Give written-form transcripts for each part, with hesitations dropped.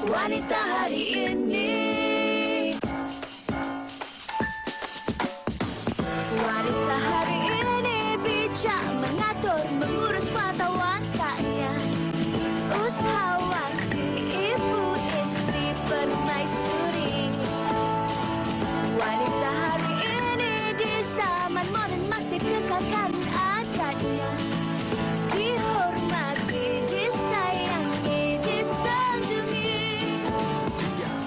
Wanita hari ini. Wanita hari ini bijak mengatur, mengurus mata wataknya. Usahawanti, ibu istri permaisuri. Wanita hari ini di zaman modern masih kekalkan adatnya. Dihormati, disayangi, disanjungi.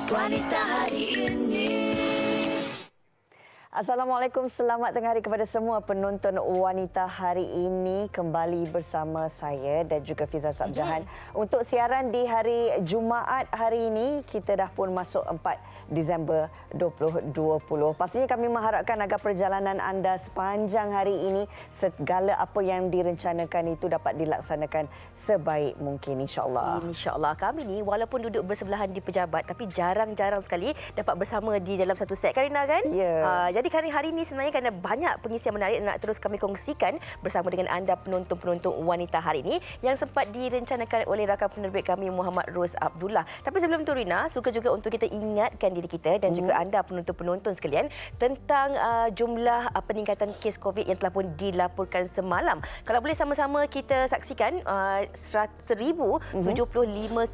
Wanita hari ini. Assalamualaikum, selamat tengah hari kepada semua penonton Wanita hari ini. Kembali bersama saya dan juga Fiza Sabjahan untuk siaran di hari Jumaat hari ini. Kita dah pun masuk 4 Disember 2020. Pastinya kami mengharapkan agar perjalanan anda sepanjang hari ini, segala apa yang direncanakan itu dapat dilaksanakan sebaik mungkin, insyaAllah. InsyaAllah. Kami ni walaupun duduk bersebelahan di pejabat, tapi jarang-jarang sekali dapat bersama di dalam satu set, Karina, kan? Ya. Jadi hari ini sebenarnya kerana banyak pengisian menarik nak terus kami kongsikan bersama dengan anda penonton-penonton Wanita hari ini yang sempat direncanakan oleh rakan penerbit kami Muhammad Ros Abdullah. Tapi sebelum tu, Rina, suka juga untuk kita ingatkan diri kita dan juga anda penonton-penonton sekalian tentang jumlah peningkatan kes COVID yang telah pun dilaporkan semalam. Kalau boleh sama-sama kita saksikan 1,075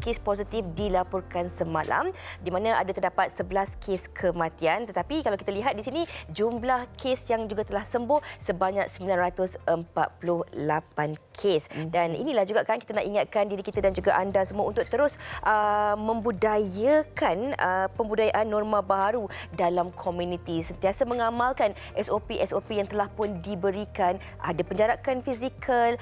kes positif dilaporkan semalam, di mana ada terdapat 11 kes kematian. Tetapi kalau kita lihat di sini, jumlah kes yang juga telah sembuh sebanyak 948 kes. Dan inilah juga kan kita nak ingatkan diri kita dan juga anda semua untuk terus membudayakan pembudayaan norma baru dalam komuniti. Sentiasa mengamalkan SOP-SOP yang telah pun diberikan. Ada penjarakan fizikal,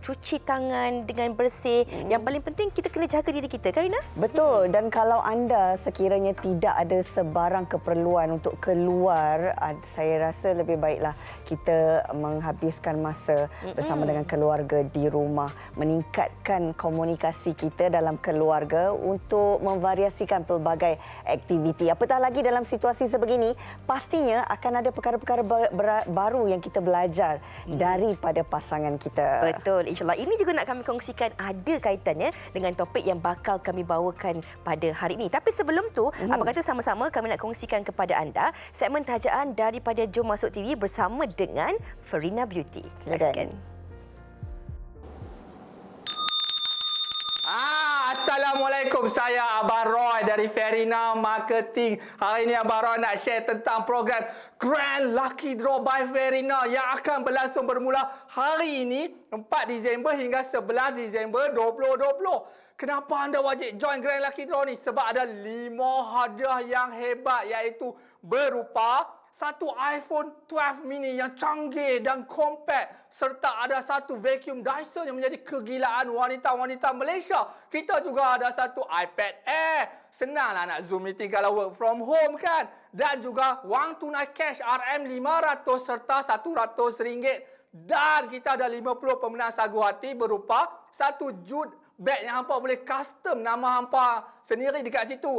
cuci tangan dengan bersih. Yang paling penting kita kena jaga diri kita, Karina. Betul. Dan kalau anda sekiranya tidak ada sebarang keperluan untuk keluar, saya rasa lebih baiklah kita menghabiskan masa bersama dengan keluarga di rumah, meningkatkan komunikasi kita dalam keluarga untuk memvariasikan pelbagai aktiviti. Apatah lagi dalam situasi sebegini, pastinya akan ada perkara-perkara baru yang kita belajar daripada pasangan kita. Betul, insyaAllah. Ini juga nak kami kongsikan ada kaitannya dengan topik yang bakal kami bawakan pada hari ini. Tapi sebelum tu, apa kata sama-sama kami nak kongsikan kepada anda segmen tajaan daripada Jom Masuk TV bersama dengan Farina Beauty. Saksikan. Assalamualaikum, saya Abang Roy dari Farina Marketing. Hari ini Abang Roy nak share tentang program Grand Lucky Draw by Farina yang akan berlangsung bermula hari ini 4 Disember hingga 11 Disember 2020. Kenapa anda wajib join Grand Lucky Draw ni? Sebab ada 5 hadiah yang hebat, iaitu berupa satu iPhone 12 mini yang canggih dan compact, serta ada satu vacuum Dyson yang menjadi kegilaan wanita-wanita Malaysia. Kita juga ada satu iPad Air. Senanglah nak Zoom meeting kalau work from home, kan? Dan juga wang tunai cash RM500 serta RM100. Dan kita ada 50 pemenang sagu hati berupa satu jute beg yang hampa boleh custom nama hampa sendiri dekat situ.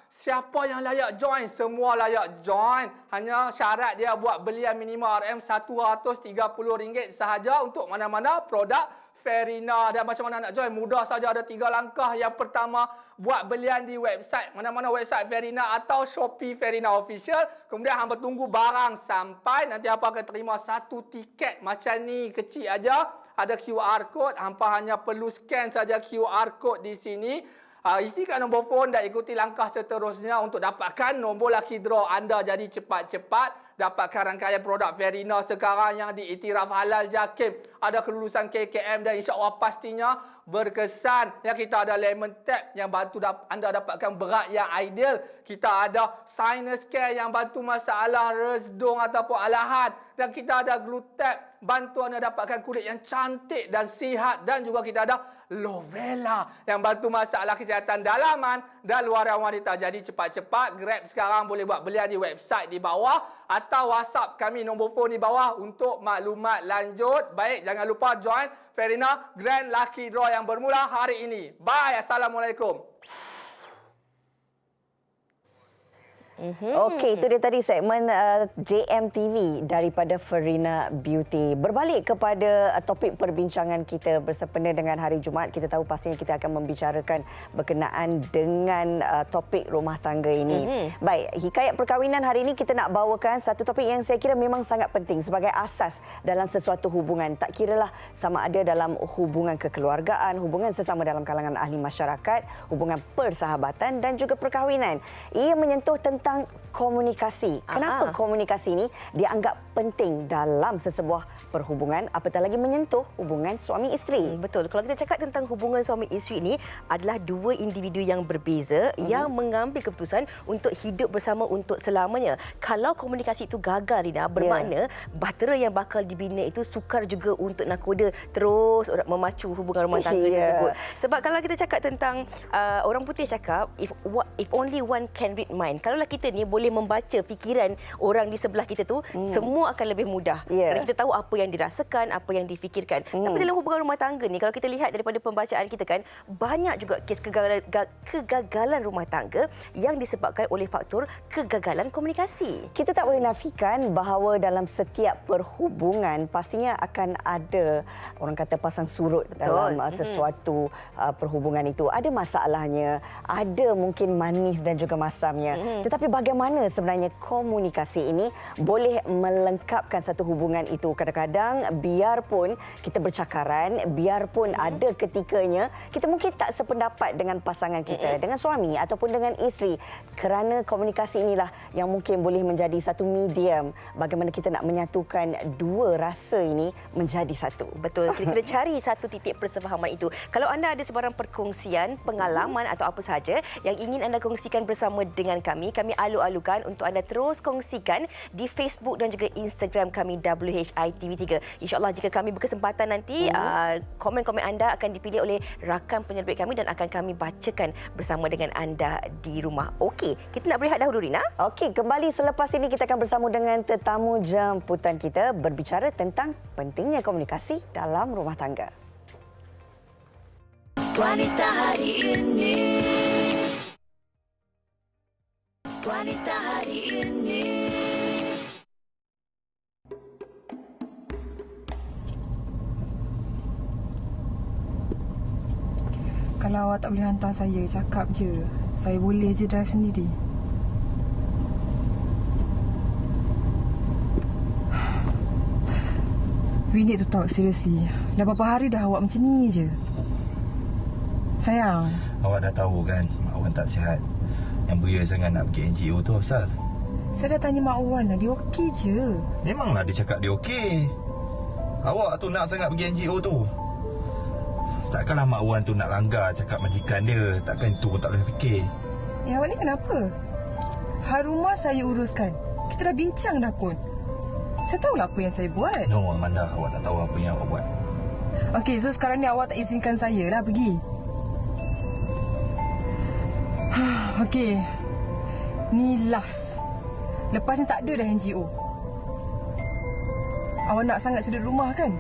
Siapa yang layak join? Semua layak join. Hanya syarat dia buat belian minimum RM130 sahaja untuk mana-mana produk Farina. Dan macam mana nak join? Mudah saja, ada 3 langkah. Yang pertama, buat belian di website, mana-mana website Farina atau Shopee Farina Official. Kemudian hampa tunggu barang sampai, nanti hampa akan terima satu tiket macam ni, kecil aja. Ada QR code, hampa hanya perlu scan saja QR code di sini. Isikan nombor telefon dan ikuti langkah seterusnya untuk dapatkan nombor lucky draw anda. Jadi cepat-cepat dapatkan rangkaian produk Farina sekarang yang diiktiraf halal JAKIM. Ada kelulusan KKM dan insya-Allah pastinya berkesan. Yang kita ada lemon tap yang bantu anda dapatkan berat yang ideal. Kita ada sinus care yang bantu masalah resdung ataupun alahan. Dan kita ada glue tap bantu anda dapatkan kulit yang cantik dan sihat. Dan juga kita ada Lovela yang bantu masalah kesihatan dalaman dan luaran wanita. Jadi cepat-cepat grab sekarang, boleh buat belian di website di bawah atau WhatsApp kami nombor telefon di bawah untuk maklumat lanjut. Baik, jangan lupa join Farina Grand Lucky Draw yang bermula hari ini. Bye, Assalamualaikum. Okey, itu dia tadi segmen JMTV daripada Ferina Beauty. Berbalik kepada topik perbincangan kita bersempena dengan hari Jumaat, kita tahu pastinya kita akan membicarakan berkenaan dengan topik rumah tangga ini. Baik, hikayat perkahwinan hari ini kita nak bawakan satu topik yang saya kira memang sangat penting sebagai asas dalam sesuatu hubungan. Tak kiralah sama ada dalam hubungan kekeluargaan, hubungan sesama dalam kalangan ahli masyarakat, hubungan persahabatan dan juga perkahwinan. Ia menyentuh tentang komunikasi. Kenapa komunikasi ini dianggap penting dalam sesebuah perhubungan, apatah lagi menyentuh hubungan suami isteri? Betul. Kalau kita cakap tentang hubungan suami isteri ini adalah dua individu yang berbeza yang mengambil keputusan untuk hidup bersama untuk selamanya. Kalau komunikasi itu gagal, Rina, bermakna bahtera yang bakal dibina itu sukar juga untuk nakoda terus memacu hubungan rumah tangga tersebut. Sebab kalau kita cakap tentang orang putih cakap if only one can read mind. Kalau kita ni boleh membaca fikiran orang di sebelah kita tu, semua akan lebih mudah. Kerana kita tahu apa yang dirasakan, apa yang difikirkan. Tapi dalam hubungan rumah tangga ni, kalau kita lihat daripada pembacaan kita kan, banyak juga kes kegagalan rumah tangga yang disebabkan oleh faktor kegagalan komunikasi. Kita tak boleh nafikan bahawa dalam setiap perhubungan pastinya akan ada orang kata pasang surut dalam sesuatu perhubungan itu. Ada masalahnya, ada mungkin manis dan juga masamnya. Tetapi bagaimana sebenarnya komunikasi ini boleh melengkapkan satu hubungan itu? Kadang-kadang biarpun kita bercakaran, biarpun ada ketikanya kita mungkin tak sependapat dengan pasangan kita, dengan suami ataupun dengan isteri. Kerana komunikasi inilah yang mungkin boleh menjadi satu medium bagaimana kita nak menyatukan dua rasa ini menjadi satu. Betul. Kita kena cari satu titik persefahaman itu. Kalau anda ada sebarang perkongsian, pengalaman atau apa sahaja yang ingin anda kongsikan bersama dengan kami alu-alukan untuk anda terus kongsikan di Facebook dan juga Instagram kami WHITV3. InsyaAllah jika kami berkesempatan nanti, komen-komen anda akan dipilih oleh rakan penerbit kami dan akan kami bacakan bersama dengan anda di rumah. Okey, kita nak berehat dahulu, Rina. Okey, kembali selepas ini kita akan bersama dengan tetamu jemputan kita berbicara tentang pentingnya komunikasi dalam rumah tangga. Wanita hari ini, wanita hari ini. Kalau awak tak boleh hantar saya, cakap je. Saya boleh je drive sendiri. We need to talk seriously. Dah berapa hari dah awak macam ni je. Sayang. Awak dah tahu kan, Mak Wan tak sihat. Yang beria sangat nak pergi NGO tu asal. Saya dah tanya Mak Wan lah, dia okey je. Memanglah dia cakap dia okey. Awak tu nak sangat pergi NGO tu. Takkanlah Mak Wan tu nak langgar cakap majikan dia. Takkan itu pun tak boleh fikir. Awak ni kenapa? Hal rumah saya uruskan. Kita dah bincang dah pun. Saya tahulah apa yang saya buat. No, Amanda, awak tak tahu apa yang awak buat. Okey, so sekarang ni awak tak izinkan saya lah pergi. Okey. Ni last. Lepas ni tak ada dah NGO. Awak nak sangat sedut rumah kan?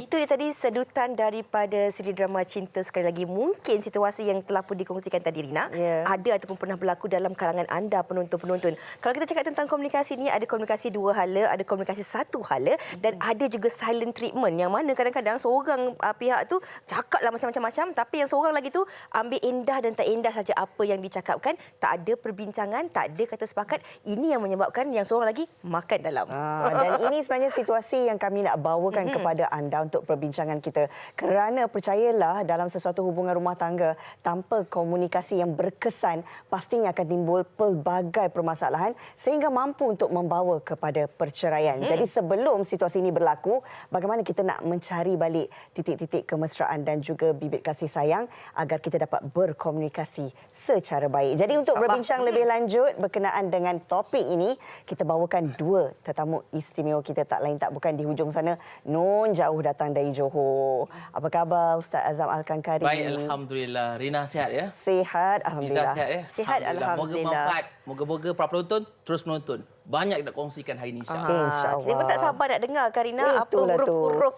Itu dia tadi sedutan daripada siri drama Cinta Sekali Lagi. Mungkin situasi yang telah pun dikongsikan tadi, Rina, ada ataupun pernah berlaku dalam kalangan anda penonton-penonton. Kalau kita cakap tentang komunikasi ni, ada komunikasi dua hala, ada komunikasi satu hala dan ada juga silent treatment yang mana kadang-kadang seorang pihak tu cakaplah macam-macam tapi yang seorang lagi tu ambil indah dan tak indah saja apa yang dicakapkan. Tak ada perbincangan, tak ada kata sepakat. Ini yang menyebabkan yang seorang lagi makan dalam. Dan ini sebenarnya situasi yang kami nak bawakan kepada anda untuk perbincangan kita. Kerana percayalah dalam sesuatu hubungan rumah tangga tanpa komunikasi yang berkesan pastinya akan timbul pelbagai permasalahan sehingga mampu untuk membawa kepada perceraian. Jadi sebelum situasi ini berlaku, bagaimana kita nak mencari balik titik-titik kemesraan dan juga bibit kasih sayang agar kita dapat berkomunikasi secara baik. Jadi untuk berbincang lebih lanjut berkenaan dengan topik ini, kita bawakan dua tetamu istimewa kita, tak lain tak bukan di hujung sana, non jauh datang dari Johor. Apa khabar Ustaz Azam Al-Kankari? Baik, alhamdulillah. Rina sihat ya? Sihat, alhamdulillah. Rina sihat ya? Sihat, alhamdulillah. Moga Moga-moga para penonton terus menonton. Banyak nak kongsikan hari ini insya-Allah. InsyaAllah. Kita pun tak sabar nak dengar Karina apa Itulah tu. huruf-huruf.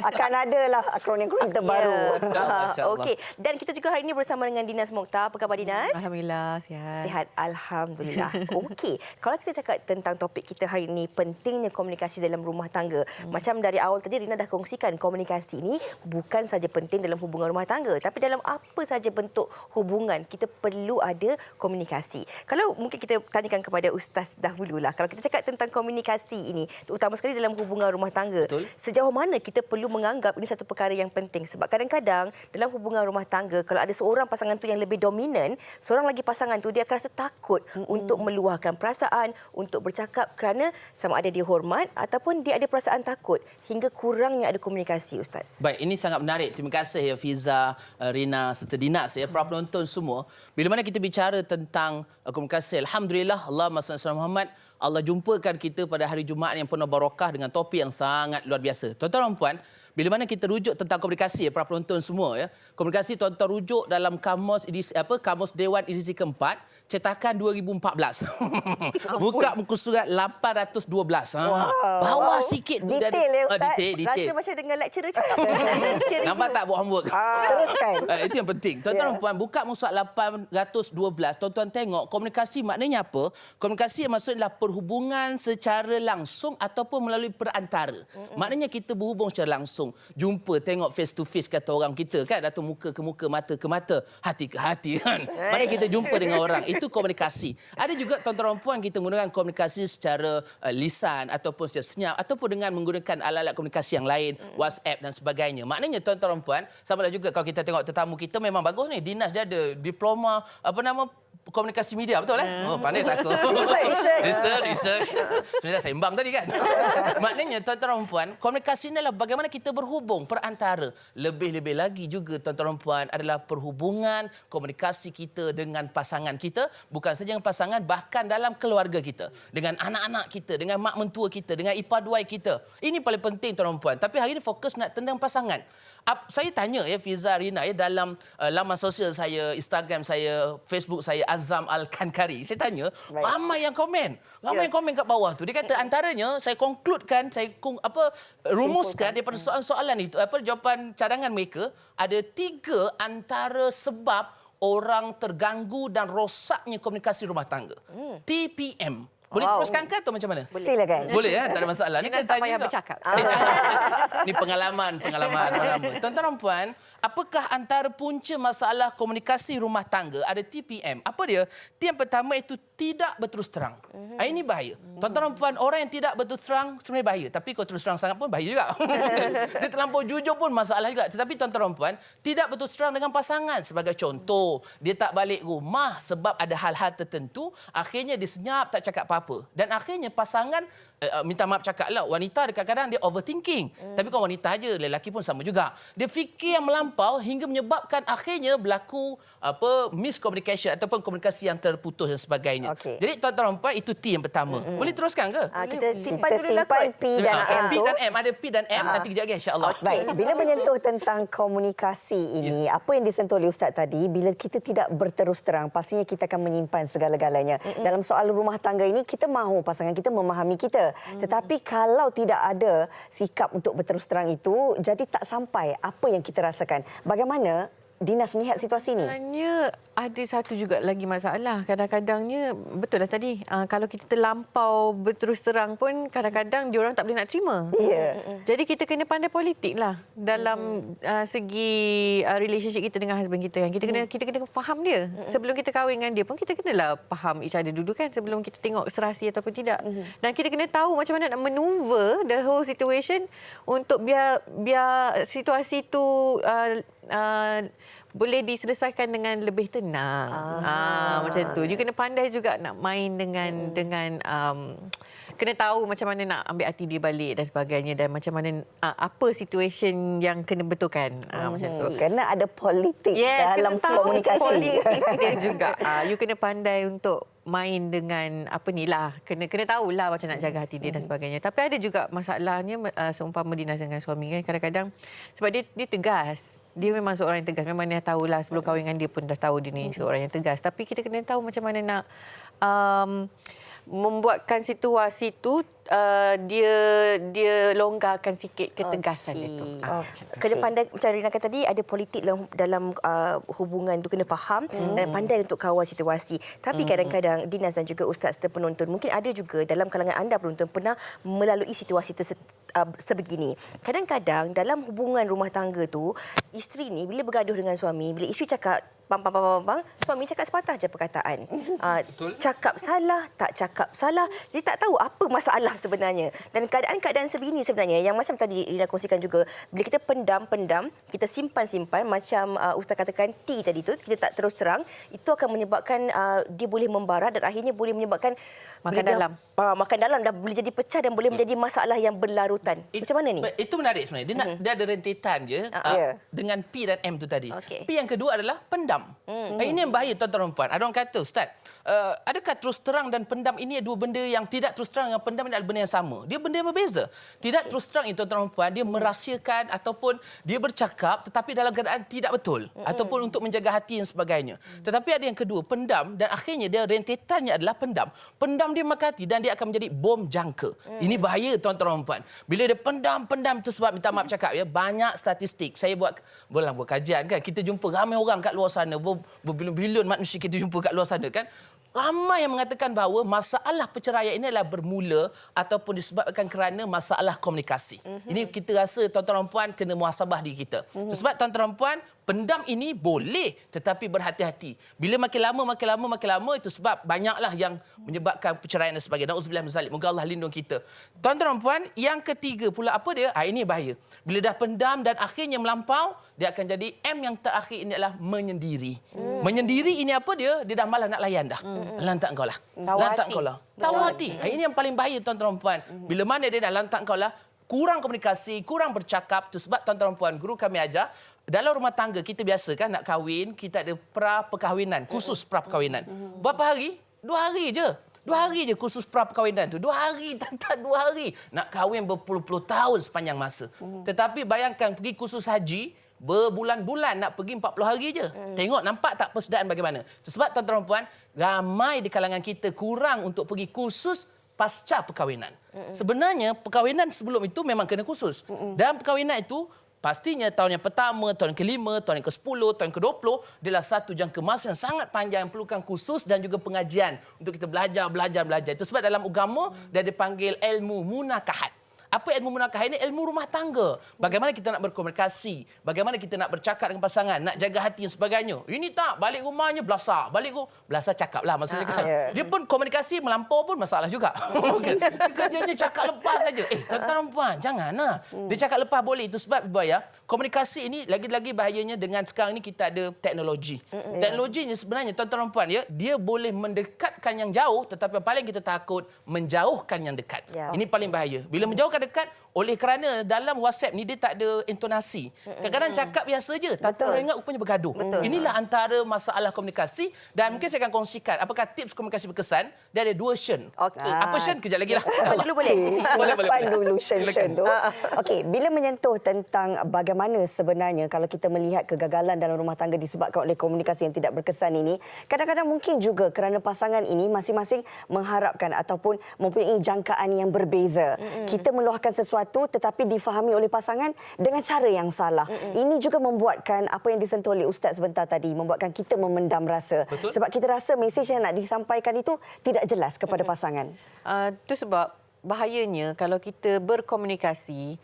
Akan ada lah akronim-akronim terbaru. InsyaAllah. Okey, dan kita juga hari ini bersama dengan Dinas Mokhtar. Apa khabar Dinas? Alhamdulillah, sihat. Sihat, alhamdulillah. Okey, kalau kita cakap tentang topik kita hari ini, pentingnya komunikasi dalam rumah tangga. Macam dari awal tadi Rina dah kongsikan, komunikasi ini bukan saja penting dalam hubungan rumah tangga, tapi dalam apa saja bentuk hubungan kita perlu ada komunikasi. Kalau mungkin kita tanyakan kepada Ustaz dahululah, kalau kita cakap tentang komunikasi ini, terutama sekali dalam hubungan rumah tangga, Betul. sejauh mana kita perlu menganggap ini satu perkara yang penting? Sebab kadang-kadang dalam hubungan rumah tangga, kalau ada seorang pasangan tu yang lebih dominan, seorang lagi pasangan tu dia akan rasa takut untuk meluahkan perasaan, untuk bercakap kerana sama ada dia hormat ataupun dia ada perasaan takut hingga kurangnya ada komunikasi, Ustaz. Baik, ini sangat menarik. Terima kasih ya Fiza, Rina serta Dinas ya, para penonton semua. Bila mana kita bicara tentang komunikasi, alhamdulillah Allahumma salli ala Muhammad, Allah jumpakan kita pada hari Jumaat yang penuh barakah dengan topik yang sangat luar biasa. Tuan-tuan dan puan, bila mana kita rujuk tentang komunikasi ya, para penonton semua ya. Komunikasi tuan-tuan rujuk dalam kamus edisi Kamus Dewan edisi keempat, cetakan 2014. Buka muka surat 812. Bawah sikit tu Detail ya, Ustaz. detail. Rasa macam dengan lecturer je. Nampak tak buat homework? Teruskan. Itu yang penting. Tuan-tuan dan puan, buka muka 812. Tuan-tuan tengok komunikasi maknanya apa? Komunikasi maksudnya adalah perhubungan secara langsung ataupun melalui perantara. Maknanya kita berhubung secara langsung. Jumpa, tengok face to face kata orang kita kan, atau muka ke muka, mata ke mata, hati ke hati kan. Maknanya kita jumpa dengan orang. Itu komunikasi. Ada juga tuan-tuan dan puan kita menggunakan komunikasi secara lisan ataupun secara senyap ataupun dengan menggunakan alat-alat komunikasi yang lain, WhatsApp dan sebagainya. Maknanya tuan-tuan dan puan, sama ada juga kalau kita tengok tetamu kita memang bagus ni. Dinas dia ada diploma komunikasi media, betul Oh, pandai tak aku? Research. Sebenarnya sembang tadi kan. Maknanya tuan-tuan dan puan, komunikasi ni adalah bagaimana kita berhubung perantara. Lebih-lebih lagi juga tuan-tuan dan puan adalah perhubungan komunikasi kita dengan pasangan kita, bukan saja dengan pasangan, bahkan dalam keluarga kita, dengan anak-anak kita, dengan mak mentua kita, dengan ipar-duai kita. Ini paling penting tuan-tuan dan puan. Tapi hari ini fokus nak tentang pasangan. Saya tanya ya Fiza, Rina ya, dalam laman sosial saya, Instagram saya, Facebook saya, Azam Al-Kankari. Saya tanya, ramai yang komen. Ramai yang komen kat bawah tu. Dia kata antaranya saya concludekan, rumuskan daripada soalan-soalan itu, jawapan cadangan mereka, ada 3 antara sebab orang terganggu dan rosaknya komunikasi rumah tangga. TPM. Boleh teruskan ke atau macam mana? Silakan. Boleh ya, tak ada masalah. Ni Dinas tak payah bercakap. Ini pengalaman lama. Tuan-tuan dan puan, apakah antara punca masalah komunikasi rumah tangga? Ada TPM. Apa dia? Yang pertama itu tidak berterus terang. Ini bahaya. Tuan-tuan dan puan, orang yang tidak berterus terang sebenarnya bahaya. Tapi kalau terus terang sangat pun bahaya juga. Dia terlampau jujur pun masalah juga. Tetapi tuan-tuan dan puan, tidak berterus terang dengan pasangan. Sebagai contoh, dia tak balik rumah sebab ada hal-hal tertentu. Akhirnya dia senyap, tak cakap apa-apa. Dan akhirnya pasangan, minta maaf cakaplah, wanita kadang-kadang dia overthinking. Tapi bukan wanita aja, lelaki pun sama juga. Dia fikir yang melampau hingga menyebabkan akhirnya berlaku miscommunication ataupun komunikasi yang terputus dan sebagainya. Okey. Jadi tuan-tuan dan puan, itu T yang pertama. Boleh teruskan ke? Kita simpan Kita dulu lah simpan kot. P dan M P tu. dan M. Ada P dan M. Nanti kejap lagi insya-Allah. Baik, bila menyentuh tentang komunikasi ini, apa yang disentuh oleh Ustaz tadi, bila kita tidak berterus terang, pastinya kita akan menyimpan segala-galanya. Dalam soal rumah tangga ini, kita mahu pasangan kita memahami kita. Tetapi kalau tidak ada sikap untuk berterus terang itu, jadi tak sampai apa yang kita rasakan. Bagaimana Dinas melihat situasi ini? Sebenarnya ada satu juga lagi masalah. Kadang-kadangnya, betul lah tadi, kalau kita terlampau berterus terang pun kadang-kadang diorang tak boleh nak terima. Ya. Jadi kita kena pandai politik lah dalam segi relationship kita dengan husband kita. Kan. Kita kena faham dia. Sebelum kita kahwin dengan dia pun kita kenalah faham each other dulu kan sebelum kita tengok serasi ataupun tidak. Dan kita kena tahu macam mana nak maneuver the whole situation untuk biar situasi tu boleh diselesaikan dengan lebih tenang. Macam tu. You kena pandai juga nak main dengan kena tahu macam mana nak ambil hati dia balik dan sebagainya dan macam mana apa situation yang kena betulkan. Macam tu. Kena ada politik dalam kena tahu komunikasi. politik dia juga. You kena pandai untuk main dengan apa ni lah. Kena tahulah macam nak jaga hati dia dan sebagainya. Tapi ada juga masalahnya seumpama Dinas dengan suami kan kadang-kadang sebab dia tegas. Dia memang seorang yang tegas. Memang dia tahulah sebelum kahwin dengan dia pun dah tahu dia ni seorang yang tegas. Tapi kita kena tahu macam mana nak membuatkan situasi tu dia longgarkan sikit ketegasan itu. Kena pandai, macam Rina kata tadi, ada politik dalam hubungan tu, kena faham dan pandai untuk kawal situasi. Tapi kadang-kadang Dinas dan juga ustaz serta penonton, mungkin ada juga dalam kalangan anda penonton pernah melalui situasi sebegini. Kadang-kadang dalam hubungan rumah tangga tu, isteri ni bila bergaduh dengan suami, bila isteri cakap pam, suami cakap sepatah je perkataan. Cakap salah, tak cakap salah. Jadi tak tahu apa masalah sebenarnya. Dan keadaan-keadaan sebegini sebenarnya, yang macam tadi Rina kongsikan juga, bila kita pendam, kita simpan-simpan, macam ustaz katakan T tadi tu, kita tak terus terang, itu akan menyebabkan dia boleh membara dan akhirnya boleh menyebabkan Makan dalam. Makan dalam dah boleh jadi pecah dan boleh menjadi masalah yang berlarutan. Macam mana ni? Itu menarik sebenarnya. Dia ada rentetan je dengan P dan M tu tadi. Okey. P yang kedua adalah pendam. Ini yang bahaya tuan-tuan dan puan. Ada orang kata, Ustaz, adakah terus terang dan pendam ini dua benda yang tidak terus terang dengan pendam ini adalah benda yang sama? Dia benda yang berbeza. Tidak terus terang itu tuan-tuan dan puan, dia merahsiakan ataupun dia bercakap tetapi dalam keadaan tidak betul ataupun untuk menjaga hati dan sebagainya. Tetapi ada yang kedua, pendam, dan akhirnya dia rentetannya adalah pendam. Pendam dia makan hati dan dia akan menjadi bom jangka. Ini bahaya tuan-tuan dan puan. Bila dia pendam itu, sebab minta maaf cakap ya, banyak statistik. Saya buat kajian kan, kita jumpa ramai orang kat luar sana, berbilion-bilion manusia kita jumpa kat luar sana kan. Ramai yang mengatakan bahawa masalah perceraian ini adalah bermula ataupun disebabkan kerana masalah komunikasi. Ini kita rasa tuan-tuan dan puan kena muhasabah diri kita. Sebab tuan-tuan dan puan, pendam ini boleh tetapi berhati-hati. Bila makin lama itu sebab banyaklah yang menyebabkan perceraian dan sebagainya. Nauzubillah min zalik. Moga Allah lindung kita. Tuan-tuan dan puan, yang ketiga pula apa dia? Ini bahaya. Bila dah pendam dan akhirnya melampau, dia akan jadi M yang terakhir ini adalah menyendiri. Menyendiri ini apa dia? Dia dah malah nak layan dah. Lantak kau lah. Lantak kau lah. Tahu hati. Ini yang paling bahaya tuan-tuan dan puan. Bila mana dia dah lantak kau lah, kurang komunikasi, kurang bercakap. Tu sebab tuan-tuan dan puan, guru kami ajar, dalam rumah tangga kita biasa kan nak kahwin, kita ada pra-perkahwinan, khusus pra-perkahwinan. Berapa hari? 2 hari je. 2 hari je khusus pra-perkahwinan tu. 2 hari, tak 2 hari. Nak kahwin berpuluh-puluh tahun sepanjang masa. Tetapi bayangkan pergi khusus haji, berbulan-bulan nak pergi 40 hari je. Tengok nampak tak persediaan bagaimana. Sebab tuan-tuan dan puan, ramai di kalangan kita kurang untuk pergi khusus pasca perkahwinan. Sebenarnya perkahwinan sebelum itu memang kena khusus. Dalam perkahwinan itu pastinya tahun yang pertama, tahun yang kelima, tahun yang ke-10, tahun yang ke-20 adalah satu jangka masa yang sangat panjang yang perlukan khusus dan juga pengajian untuk kita belajar. Itu sebab dalam agama dia dipanggil ilmu munakahat. Apa ilmu munakahat ini? Ilmu rumah tangga. Bagaimana kita nak berkomunikasi, bagaimana kita nak bercakap dengan pasangan, nak jaga hati dan sebagainya. Ini tak, balik rumahnya belasah. Belasah cakaplah maksudnya kan. Dia pun komunikasi melampau pun masalah juga. Kerjanya cakap lepas saja. Tuan-tuan dan puan, janganlah. Dia cakap lepas boleh, itu sebab bahaya. Komunikasi ini lagi-lagi bahayanya dengan sekarang ni kita ada teknologi. Teknologinya sebenarnya tuan-tuan dan puan ya, dia boleh mendekatkan yang jauh tetapi paling kita takut menjauhkan yang dekat. Ini paling bahaya. Bila menjauhkan dekat, oleh kerana dalam WhatsApp ni dia tak ada intonasi. Kadang-kadang cakap biasa je, tapi orang ingat rupanya bergaduh. Inilah antara masalah komunikasi dan mungkin saya akan kongsikan apakah tips komunikasi berkesan. Dia ada 2 Shen. Apa Shen? Kejap lagi lah. Dulu boleh. Boleh dulu Shen tu. Okey, bila menyentuh tentang bagaimana sebenarnya kalau kita melihat kegagalan dalam rumah tangga disebabkan oleh komunikasi yang tidak berkesan ini, kadang-kadang mungkin juga kerana pasangan ini masing-masing mengharapkan ataupun mempunyai jangkaan yang berbeza. Kita meluahkan sesuatu tetapi difahami oleh pasangan dengan cara yang salah. Ini juga membuatkan apa yang disentuh oleh Ustaz sebentar tadi, membuatkan kita memendam rasa. Betul. Sebab kita rasa mesej yang nak disampaikan itu tidak jelas kepada pasangan. Itu sebab bahayanya kalau kita berkomunikasi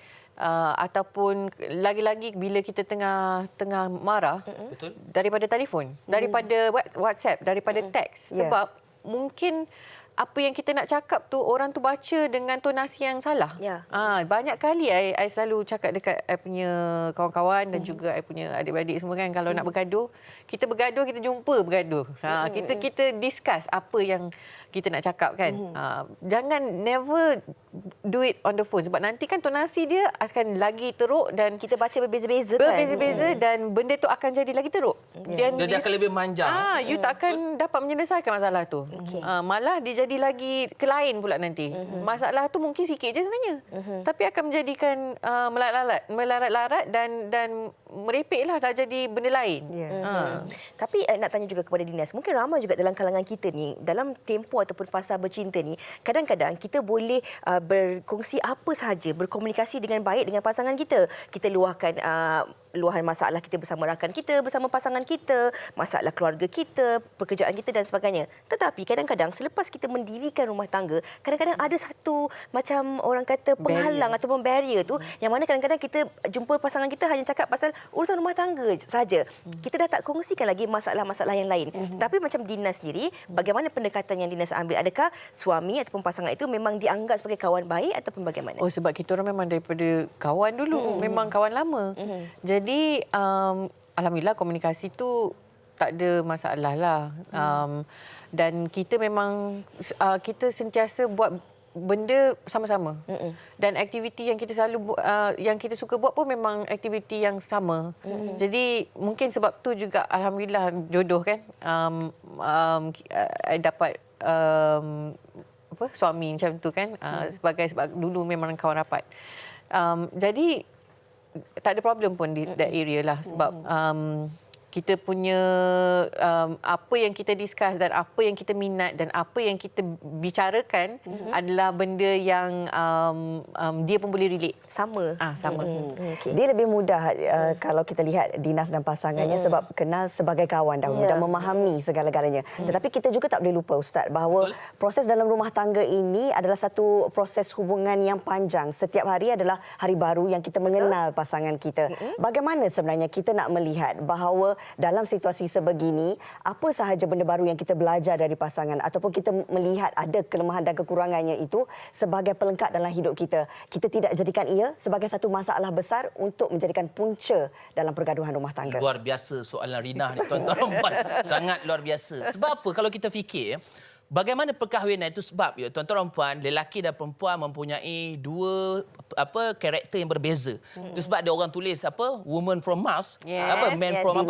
ataupun lagi-lagi bila kita tengah marah. Betul. Daripada telefon, daripada WhatsApp, daripada teks. Sebab mungkin apa yang kita nak cakap tu orang tu baca dengan tonasi yang salah. Banyak kali I selalu cakap dekat I punya kawan-kawan dan juga I punya adik-beradik semua kan, kalau nak bergaduh, kita jumpa bergaduh. Kita discuss apa yang kita nak cakap kan. Jangan never do it on the phone sebab nanti kan tonasi dia akan lagi teruk dan Kita baca berbeza-beza kan. berbeza-beza dan benda tu akan jadi lagi teruk. Dan Dia akan lebih manjang. you tak akan dapat menyelesaikan masalah tu. Malah dia jadi lagi ke lain pula nanti. Masalah tu mungkin sikit je sebenarnya. Tapi akan menjadikan melarat-larat dan merepeklah dah jadi benda lain. Tapi nak tanya juga kepada Dinas, mungkin ramai juga dalam kalangan kita ni, dalam tempoh ataupun fasa bercinta ni, kadang-kadang kita boleh berkongsi apa sahaja, berkomunikasi dengan baik dengan pasangan kita. Kita luahkan luahan masalah kita bersama rakan kita, bersama pasangan kita, masalah keluarga kita, pekerjaan kita dan sebagainya. Tetapi kadang-kadang selepas kita mendirikan rumah tangga, kadang-kadang ada satu macam orang kata penghalang ataupun barrier tu, yang mana kadang-kadang kita jumpa pasangan kita hanya cakap pasal urusan rumah tangga saja. Kita dah tak kongsikan lagi masalah-masalah yang lain. Tapi macam Dinas sendiri, bagaimana pendekatan yang Dinas ambil? Adakah suami ataupun pasangan itu memang dianggap sebagai kawan baik ataupun bagaimana? Oh, sebab kita orang memang daripada kawan dulu, memang kawan lama. Jadi alhamdulillah komunikasi tu tak ada masalah lah. Dan kita memang kita sentiasa buat benda sama-sama. Dan aktiviti yang kita selalu yang kita suka buat pun memang aktiviti yang sama. Jadi mungkin sebab tu juga alhamdulillah jodoh kan. Dapat suami macam tu kan. Sebab dulu memang kawan rapat. Jadi tak ada problem pun di that area lah sebab kita punya apa yang kita discuss dan apa yang kita minat dan apa yang kita bicarakan adalah benda yang dia pun boleh relate. Sama. Sama. Dia lebih mudah kalau kita lihat Dinas dan pasangannya sebab kenal sebagai kawan dahulu dan memahami segala-galanya. Tetapi kita juga tak boleh lupa Ustaz bahawa proses dalam rumah tangga ini adalah satu proses hubungan yang panjang. Setiap hari adalah hari baru yang kita mengenal pasangan kita. Bagaimana sebenarnya kita nak melihat bahawa dalam situasi sebegini, apa sahaja benda baru yang kita belajar dari pasangan ataupun kita melihat ada kelemahan dan kekurangannya itu sebagai pelengkap dalam hidup kita. Kita tidak jadikan ia sebagai satu masalah besar untuk menjadikan punca dalam pergaduhan rumah tangga. Luar biasa soalan Rina ni, tuan-tuan dan puan. Sangat luar biasa. Sebab apa? Kalau kita fikir, bagaimana perkahwinan itu sebab ya tuan-tuan dan puan, lelaki dan perempuan mempunyai dua karakter yang berbeza. Itu sebab ada orang tulis woman from Mars, man from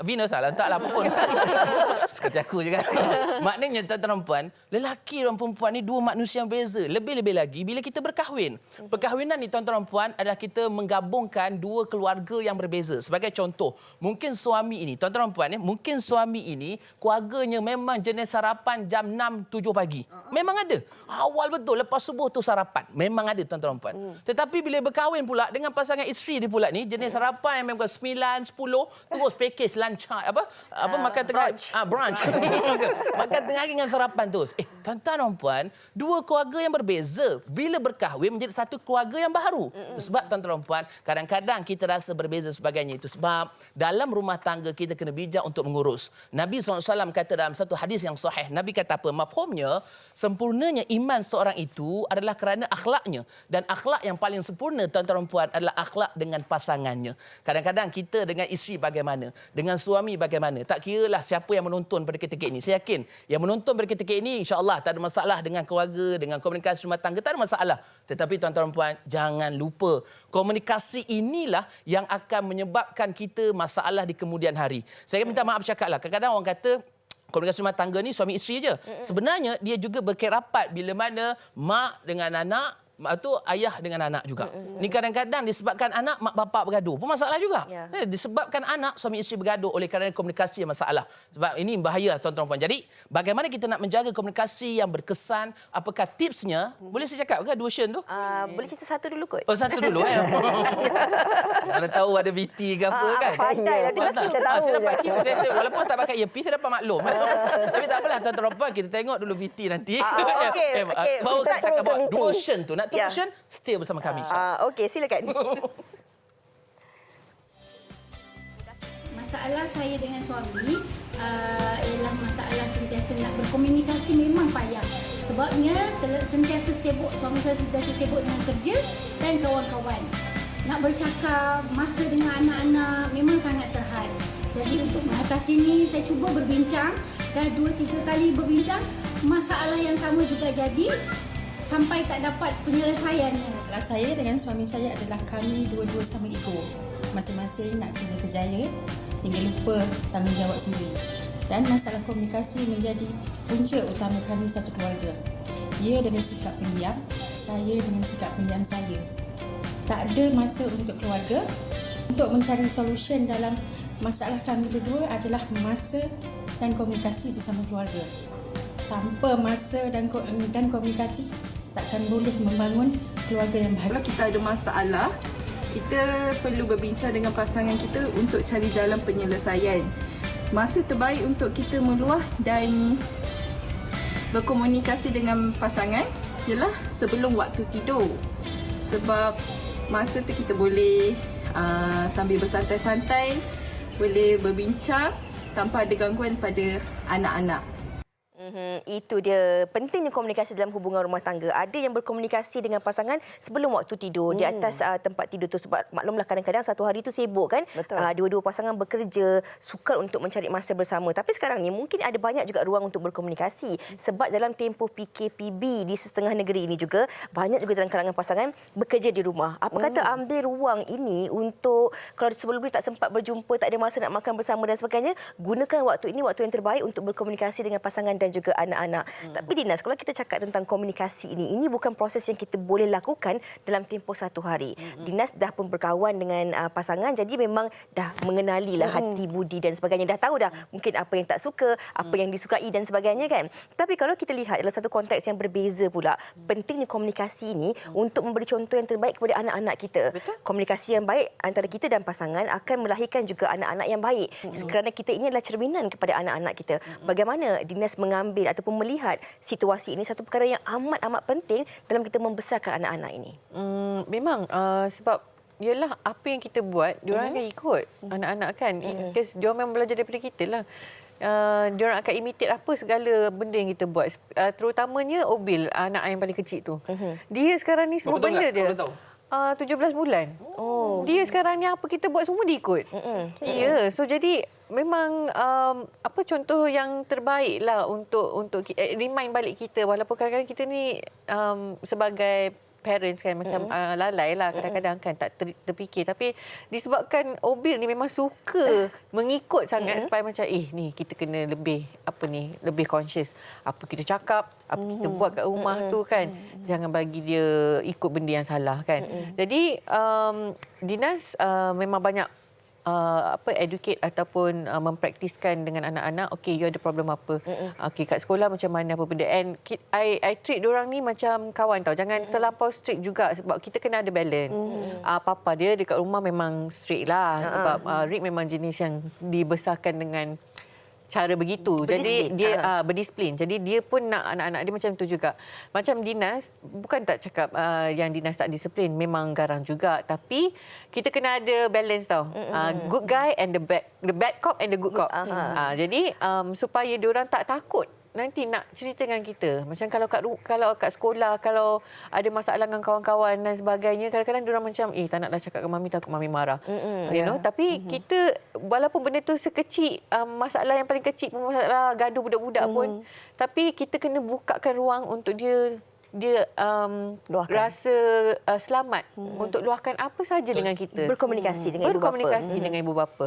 Venus lah, entahlah apa pun. Seperti aku je kan. Maknanya tuan-tuan dan puan, lelaki dan perempuan ni dua manusia yang berbeza. Lebih-lebih lagi bila kita berkahwin. Perkahwinan ni tuan-tuan dan puan adalah kita menggabungkan dua keluarga yang berbeza. Sebagai contoh, mungkin suami ini, tuan-tuan dan puan, mungkin suami ini keluarganya memang jenis sarapan jam 6-7 pagi. Memang ada. Awal betul lepas subuh tu sarapan. Memang ada tuan-tuan dan puan. Tetapi bila berkahwin pula dengan pasangan isteri dia pula ni jenis sarapan yang memang 9, 10 terus package lunch makan tengah brunch. Makan tengah hari dengan sarapan terus. Tuan-tuan dan puan, dua keluarga yang berbeza bila berkahwin menjadi satu keluarga yang baru. Sebab tuan-tuan dan puan, kadang-kadang kita rasa berbeza sebagainya. Itu sebab dalam rumah tangga kita kena bijak untuk mengurus. Nabi SAW kata dalam satu hadis yang sahih, Nabi kata apa? Mafhumnya, sempurnanya iman seorang itu adalah kerana akhlaknya. Dan akhlak yang paling sempurna, tuan-tuan dan puan, adalah akhlak dengan pasangannya. Kadang-kadang kita dengan isteri bagaimana? Dengan suami bagaimana? Tak kiralah siapa yang menonton pada ketika ini. Saya yakin yang menonton pada ketika ini, insya-Allah tak ada masalah dengan keluarga, dengan komunikasi rumah tangga, tak ada masalah. Tetapi tuan-tuan dan puan, jangan lupa, komunikasi inilah yang akan menyebabkan kita masalah di kemudian hari. Saya minta maaf cakaplah, kadang-kadang orang kata komunikasi rumah tangga ni suami isteri je. Sebenarnya dia juga berkerapat bila mana mak dengan anak, tu ayah dengan anak juga. Ni kadang-kadang disebabkan anak mak bapak bergaduh pun masalah juga. Disebabkan anak suami isteri bergaduh oleh kerana komunikasi yang masalah. Sebab ini bahaya tuan-tuan puan. Jadi bagaimana kita nak menjaga komunikasi yang berkesan? Apakah tipsnya? Boleh saya cakap ke dua version tu? Boleh cerita satu dulu kot. Oh, satu dulu Mana tahu ada VT ke apa kan. Pandai lah dia. Saya tahu saya dapat je. walaupun tak pakai earpiece saya dapat maklum. Tapi tak apalah tuan-tuan puan, kita tengok dulu VT nanti. Okey. Baru Kita kita cakap terus ke dua VT. version tu. Nak tahu version? Stay bersama kami. Okey, silakan. Masalah saya dengan suami ialah masalah sentiasa nak berkomunikasi memang payah. Sebabnya sentiasa sibuk, suami saya sentiasa sibuk dengan kerja dan kawan-kawan. Nak bercakap, masa dengan anak-anak memang sangat terhad. Jadi untuk mengatasi ini, saya cuba berbincang. Dah 2-3 kali berbincang, masalah yang sama juga jadi sampai tak dapat penyelesaiannya. Saya dengan suami saya adalah kami dua-dua sama ego. Masing-masing nak kerja-kerjaya hingga lupa tanggungjawab sendiri. Dan masalah komunikasi menjadi punca utama kami satu keluarga. Dia dengan sikap pendiam, saya dengan sikap pendiam saya. Tak ada masa untuk keluarga. Untuk mencari solution dalam masalah kami berdua adalah masa dan komunikasi bersama keluarga. Tanpa masa dan komunikasi, takkan boleh membangun keluarga yang bahagia. Kalau kita ada masalah, kita perlu berbincang dengan pasangan kita untuk cari jalan penyelesaian. Masa terbaik untuk kita meluah dan berkomunikasi dengan pasangan ialah sebelum waktu tidur. Sebab masa tu kita boleh sambil bersantai-santai, boleh berbincang tanpa ada gangguan pada anak-anak. Itu dia pentingnya komunikasi dalam hubungan rumah tangga. Ada yang berkomunikasi dengan pasangan sebelum waktu tidur di atas tempat tidur tu, sebab maklumlah kadang-kadang satu hari tu sibuk kan. Dua-dua pasangan bekerja, sukar untuk mencari masa bersama. Tapi sekarang ni mungkin ada banyak juga ruang untuk berkomunikasi, sebab dalam tempoh PKPB di setengah negeri ini juga banyak juga dalam kalangan pasangan bekerja di rumah. Apa kata ambil ruang ini untuk kalau sebelum ni tak sempat berjumpa, tak ada masa nak makan bersama dan sebagainya, gunakan waktu ini waktu yang terbaik untuk berkomunikasi dengan pasangan dan juga anak-anak. Tapi Dinas, kalau kita cakap tentang komunikasi ini bukan proses yang kita boleh lakukan dalam tempoh satu hari. Dinas dah pun berkawan dengan pasangan, jadi memang dah mengenali lah hati, budi dan sebagainya. Dah tahu dah mungkin apa yang tak suka, apa yang disukai dan sebagainya kan. Tapi kalau kita lihat dalam satu konteks yang berbeza pula, pentingnya komunikasi ini untuk memberi contoh yang terbaik kepada anak-anak kita. Komunikasi yang baik antara kita dan pasangan akan melahirkan juga anak-anak yang baik. Kerana kita ini adalah cerminan kepada anak-anak kita. Bagaimana Dinas mengambil ataupun melihat situasi ini satu perkara yang amat-amat penting dalam kita membesarkan anak-anak ini. Memang sebab ialah apa yang kita buat, diorang akan ikut anak-anak kan. Because diorang memang belajar daripada kita lah. Diorang akan imitate apa segala benda yang kita buat. Terutamanya Obil, anak yang paling kecil tu. Dia sekarang ni semua benda dia. 17 bulan. Dia sekarang ni apa kita buat semua dia ikut. Ya, so jadi memang apa contoh yang terbaik lah untuk remind balik kita, walaupun kadang-kadang kita ni sebagai parents kan macam lalai lah kadang-kadang kan tak terfikir, tapi disebabkan Obil ni memang suka mengikut sangat supaya macam ni kita kena lebih lebih conscious apa kita cakap, apa kita buat kat rumah tu kan, jangan bagi dia ikut benda yang salah kan. Jadi Dinas memang banyak educate ataupun mempraktiskan dengan anak-anak. Okey, you ada problem apa? Okey, kat sekolah macam mana apa benda. And I treat diorang ni macam kawan tau. Jangan terlampau strict juga sebab kita kena ada balance. Papa dia dekat rumah memang strict lah sebab Rick memang jenis yang dibesarkan dengan cara begitu. Jadi dia berdisiplin. Jadi dia pun nak anak-anak dia macam tu juga. Macam Dinas, bukan tak cakap yang Dinas tak disiplin, memang garang juga. Tapi kita kena ada balance tau. Good guy and the bad cop and the good cop. Jadi supaya diorang tak takut nanti nak cerita dengan kita. Macam kalau kat sekolah, kalau ada masalah dengan kawan-kawan dan sebagainya, kadang-kadang diorang macam, tak naklah cakap ke mami, takut mami marah. You know? Tapi kita, walaupun benda tu sekecil, masalah yang paling kecil pun, masalah gaduh budak-budak pun, tapi kita kena bukakan ruang untuk dia rasa selamat untuk luahkan apa saja dengan kita. Berkomunikasi dengan ibu bapa.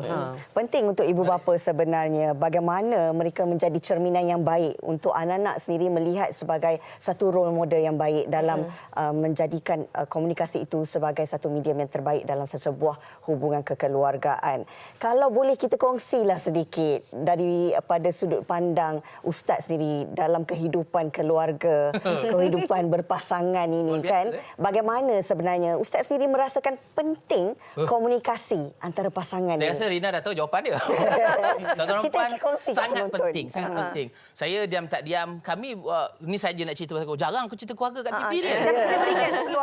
Penting untuk ibu bapa sebenarnya bagaimana mereka menjadi cerminan yang baik untuk anak-anak sendiri melihat sebagai satu role model yang baik dalam menjadikan komunikasi itu sebagai satu medium yang terbaik dalam sesebuah hubungan kekeluargaan. Kalau boleh kita kongsilah sedikit daripada sudut pandang Ustaz sendiri dalam kehidupan keluarga, kehidupan berpasangan ini kan, bagaimana sebenarnya Ustaz sendiri merasakan penting komunikasi antara pasangan Saya ini? rasa Rina dah tahu jawapan dia. Tuan-tuan puan, sangat penting. Saya diam tak diam, kami ni saja nak cerita pasal jarang aku cerita keluarga kat TV ni.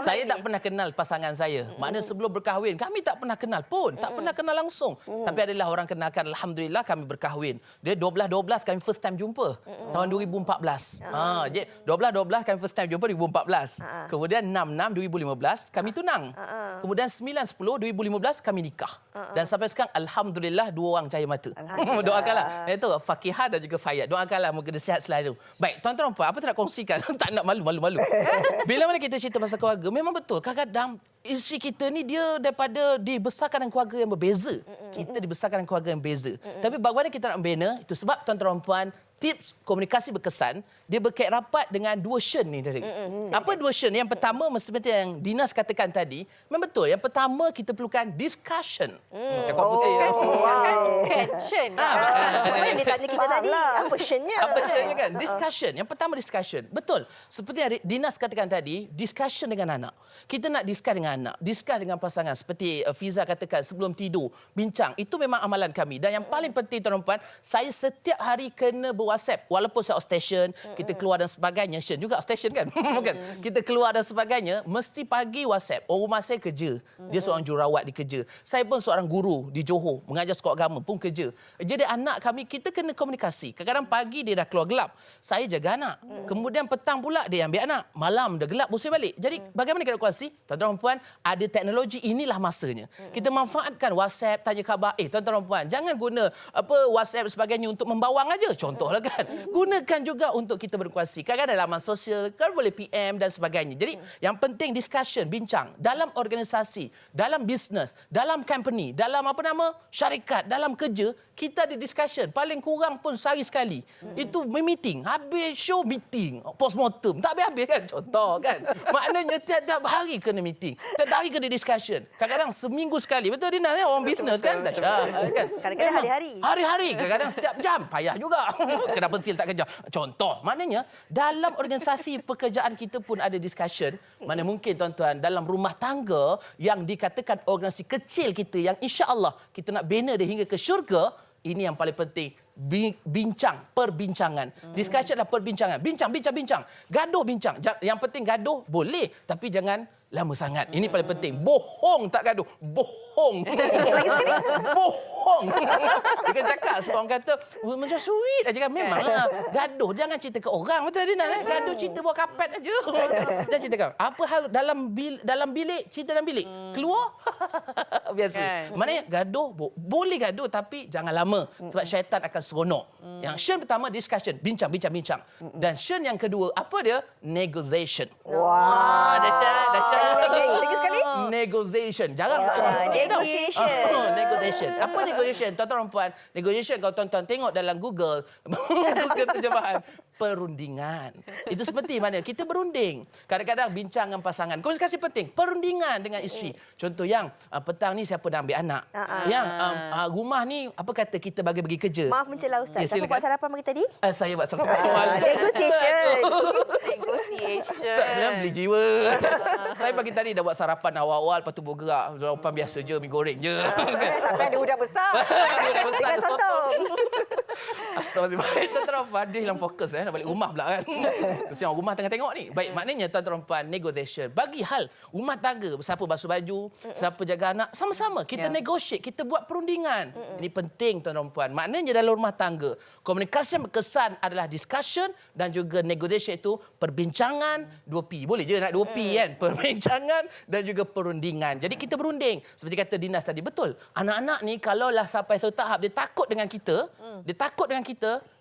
Saya tak pernah kenal pasangan saya. Maknanya sebelum berkahwin kami tak pernah kenal pun, tak pernah kenal langsung. Tapi adalah orang kenalkan, alhamdulillah kami berkahwin. Dia 12 kami first time jumpa tahun 2014. Jadi 12 kami first time jumpa 2014. Kemudian 6 2015 kami tunang. Kemudian 9-10 2015 kami nikah. Dan sampai sekarang alhamdulillah 2 orang cahaya mata. Doakanlah. Itu Fakihah dan juga Fayad. Doakanlah moga dia sihat selalu. Baik, tuan-tuan dan puan, apa tak nak kongsikan? Tak nak malu. Bila mana kita cerita pasal keluarga, memang betul. Kadang-kadang isteri kita ni dia daripada dibesarkan dengan keluarga yang berbeza. Kita dibesarkan dengan keluarga yang berbeza. Tapi bagaimana kita nak membina? Itu sebab tuan-tuan dan puan, tips komunikasi berkesan, dia berkait rapat dengan 2 Shen ni tadi. Apa 2 Shen? Yang pertama, seperti yang Dinas katakan tadi, memang betul. Yang pertama, kita perlukan discussion. Cakap putih. Shen. Apa yang dia tanya kita tadi? Apa Shennya? Apa Shennya kan? Discussion. Yang pertama, discussion. Betul. Seperti yang Dinas katakan tadi, discussion dengan anak. Kita nak discuss dengan anak, discuss dengan pasangan. Seperti Fiza katakan, sebelum tidur, bincang. Itu memang amalan kami. Dan yang paling penting, tuan-tuan, saya setiap hari kena WhatsApp. Walaupun saya outstation, kita keluar dan sebagainya. Shen juga outstation kan? Bukan. Kita keluar dan sebagainya, mesti pagi WhatsApp. Oh, rumah saya kerja. Dia seorang jururawat di kerja. Saya pun seorang guru di Johor. Mengajar sekolah agama pun kerja. Jadi anak kami, kita kena komunikasi. Kadang-kadang pagi dia dah keluar gelap. Saya jaga anak. Kemudian petang pula dia ambil anak. Malam dah gelap, pusing balik. Jadi bagaimana kita komunikasi? Tuan-tuan dan puan, ada teknologi, inilah masanya. Kita manfaatkan WhatsApp, tanya khabar. Tuan-tuan dan puan, jangan guna WhatsApp sebagainya untuk membawang aja. Contohlah kan. Gunakan juga untuk kita berkomunikasi. Kadang-kadang laman sosial, kan boleh PM dan sebagainya. Jadi yang penting discussion, bincang. Dalam organisasi, dalam bisnes, dalam company, dalam syarikat, dalam kerja, kita ada discussion. Paling kurang pun sehari sekali. Itu meeting. Habis show meeting. Postmortem. Tak habis-habis kan? Contoh kan. Maknanya tiap-tiap hari kena meeting. Tiap-tiap hari kena discussion. Kadang-kadang seminggu sekali. Betul Dina? Orang bisnes kan? Dahsyat kan? Kadang-kadang hari-hari. Hari-hari. Kadang-kadang setiap jam. Payah juga. Kenapa sil tak kerja? Contoh, maknanya dalam organisasi pekerjaan kita pun ada discussion. Mana mungkin tuan-tuan, dalam rumah tangga yang dikatakan organisasi kecil kita yang insya-Allah kita nak bina dia hingga ke syurga, ini yang paling penting. Bincang, perbincangan. Discussion adalah perbincangan. Bincang. Gaduh bincang. Yang penting gaduh boleh, tapi jangan lama sangat. Ini paling penting. Bohong tak gaduh. Bohong. Lagi sekali. Bohong. Dia kan cakap, seorang kata, macam sweet aja kan. Memanglah. Gaduh. Jangan cerita ke orang. Betul Dina? Gaduh cerita buat kapet aja. Jangan ceritakan. Apa hal dalam bilik, cerita dalam bilik. Keluar. Biasa. Maknanya gaduh, boleh gaduh tapi jangan lama. Sebab syaitan akan seronok. Yang Shen pertama, discussion. Bincang. Dan Shen yang kedua, apa dia? Negotiation. Wah. Dahsyat. Lagi sekali. Negotiation. Jangan negotiation. Negotiation. Apa negotiation? Tuan-tuan dan puan, negotiation kalau tuan-tuan tengok dalam Google terjemahan perundingan. Itu seperti mana kita berunding. Kadang-kadang bincang dengan pasangan. Komunikasi penting. Perundingan dengan isteri. Contoh yang petang ni siapa nak ambil anak. Yang rumah ni apa kata kita bagi-bagi kerja. Maaf mencela Ustaz. Siapa buat sarapan pagi tadi? Saya buat sarapan. Negotiation. Tak, sebenarnya beli jiwa. Saya pagi tadi dah buat sarapan awal-awal, lepas tu bergerak. Sarapan biasa je, mi goreng je. Sampai ada udang besar. Dengan sotong. Astagfirullahaladzim. Tuan-tuan dia hilang fokus nak balik rumah pula kan. Mesti orang rumah tengah tengok ni. Baik, maknanya tuan-tuan puan, negotiation. Bagi hal rumah tangga, siapa basuh baju, siapa jaga anak, sama-sama kita negotiate, kita buat perundingan. Ini penting tuan-tuan puan. Maknanya dalam rumah tangga, komunikasi yang berkesan adalah discussion dan juga negotiation itu perbincangan 2P. Boleh je nak 2P kan? Perbincangan dan juga perundingan. Jadi kita berunding. Seperti kata Dinas tadi, betul. Anak-anak ni kalaulah sampai satu tahap dia takut dengan kita,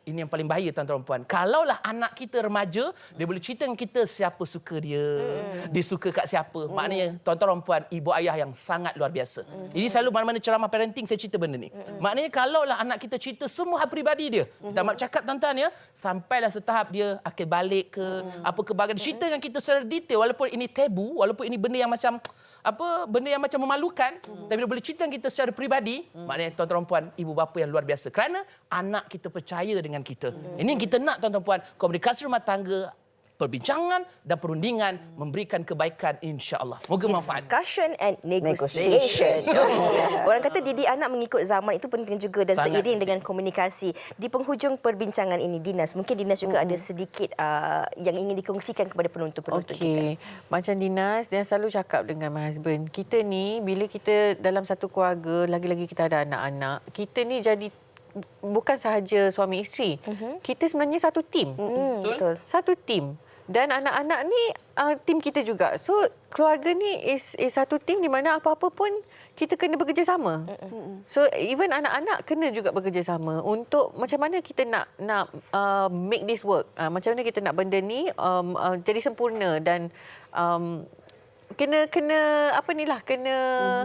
ini yang paling bahaya tuan-tuan puan. Kalaulah anak kita remaja, dia boleh cerita dengan kita siapa suka dia, dia suka kat siapa. Maknanya tuan-tuan puan, ibu ayah yang sangat luar biasa. Ini selalu mana-mana ceramah parenting saya cerita benda ni. Maknanya kalaulah anak kita cerita semua hal peribadi dia. Kita maaf cakap tuan-tuan ya, sampailah setahap dia akan balik ke apa kebahagiaan, cerita dengan kita secara detail walaupun ini tabu, walaupun ini benda yang macam benda yang macam memalukan, tapi dia boleh cerita dengan kita secara peribadi. Maknanya tuan-tuan puan, ibu bapa yang luar biasa. Kerana anak kita percaya dengan kita. Ini yang kita nak tuan-tuan puan, komunikasi rumah tangga, perbincangan dan perundingan memberikan kebaikan insya-Allah. Moga manfaat. Discussion and negotiation. Orang kata didik anak mengikut zaman itu penting juga dan Sangat seiring dengan komunikasi. Di penghujung perbincangan ini Dinas, mungkin Dinas juga ada sedikit yang ingin dikongsikan kepada penonton-penonton kita. Macam Dinas, dia selalu cakap dengan my husband, kita ni bila kita dalam satu keluarga, lagi-lagi kita ada anak-anak, kita ni jadi bukan sahaja suami isteri. Kita sebenarnya satu tim. Betul. Satu tim. Dan anak-anak ni tim kita juga. So keluarga ni is satu tim di mana apa-apa pun kita kena bekerjasama. So even anak-anak kena juga bekerjasama untuk macam mana kita nak make this work. Macam mana kita nak benda ni jadi sempurna dan kena apa ni lah, kena